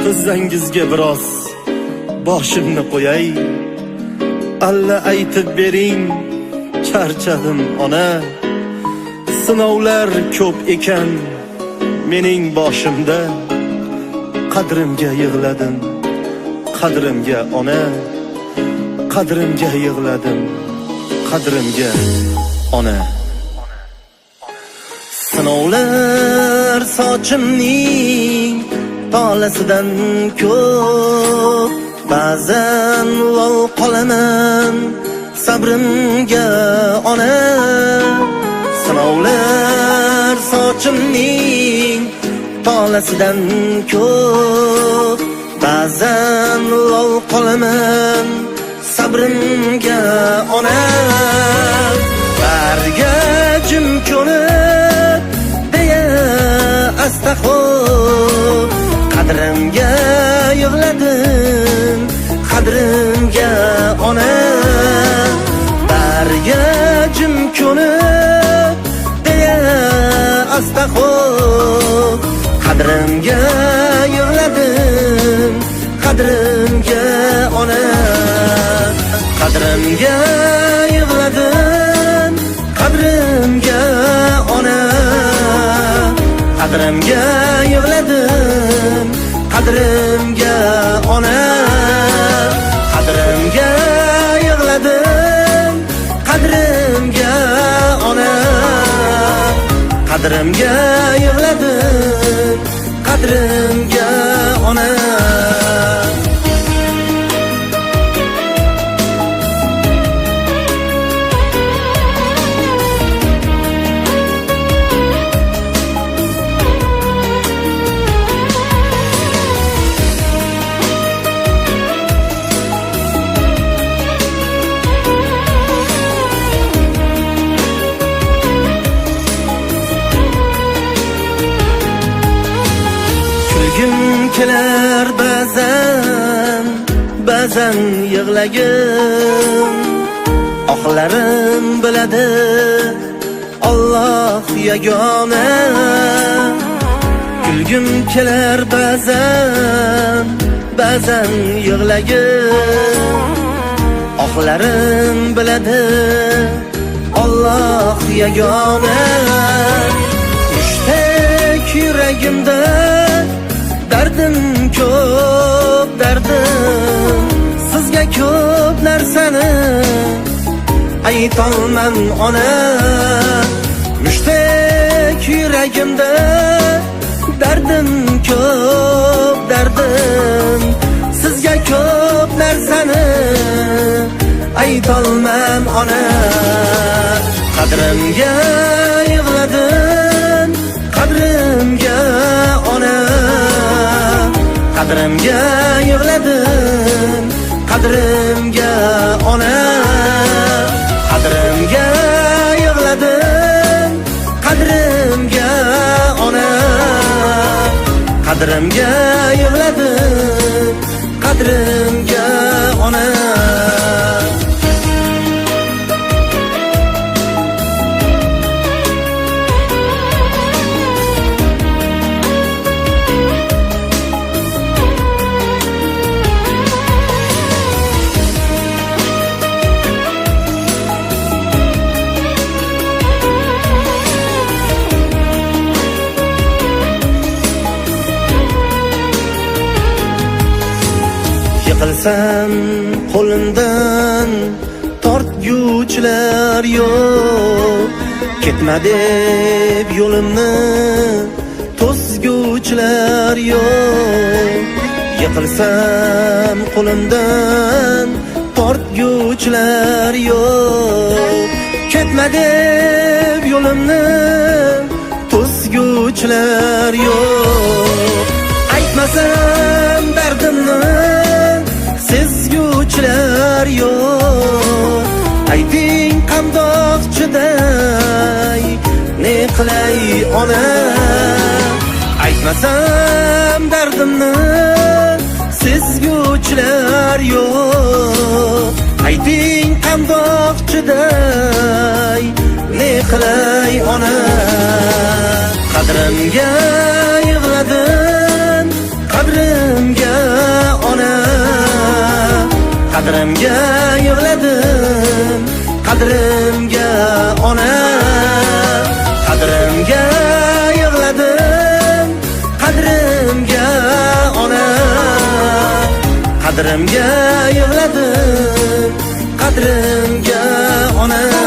tizzangizga biroz boshimni qo'yay. Alla aytib bering, charchadim ona. Sinovlar ko'p ekan mening boshimda. Qadrimga yig'ladim, qadrimga ona. Qadrimga yig'ladim, qadrimga ona. Sinovlar sochimning tolasidan ko'p. Ba'zan lol qolaman sabrimga ona. Sinovlar sochimning tolasidan ko'p. Ba'zan lol qolaman sabrimga ona. Barga jim ko'nib deya astaxo'p. Qadrimga yig'ladim, qadrimga ona. Barga jim ko'nib deya astaxo'p. Qadrimga yig'ladim, qadrimga ona. Qadrimga yig'ladim, qadrimga ona. Qadrimga yig'ladim, qadrimga ona. Qadrimga yig'ladim, qadrimga ona. Qadrimga yig'ladim, qadrimga ona. Kulgim kelar ba'zan yig'lagim. Oqlarim biladi Alloh yagona. Kulgim kelar ba'zan yig'lagim. Oqlarim biladi Alloh yagona. Mushtaq yuragimda dardim ko'p, dardim. Sizga ko'p narsani aytolman ona. Mushtaq yuragimda dardim ko'p, dardim. Sizga ko'p narsani aytolman ona. Qadrimga yig'ladim, qadrimga ona. Qadrimga yig'ladim, qadrimga ona. Qadrimga yig'ladim, qadrimga ona. Qadrimga yig'ladim, qadrimga ona. Yiqilsam qo'limdan tortguchilar yo'q. Ketma deb yo'limni to'sguchilar yo'q. Yiqilsam qo'limdan tortguchilar yo'q. Ketma deb yo'limni to'sguchilar yo'q. Aytmasam dardimni sezguchilar yo'q. Ayting qandoq chiday, ne qilay ona. Aytmasam dardimni sezguchilar yo'q. Ayting qandoq chiday, ne qilay ona. Qadrimga yig'ladim, qadrimga qadrimga yig'ladim, qadrimga ona, qadrimga yig'ladim, qadrimga ona, qadrimga yig'ladim, qadrimga ona.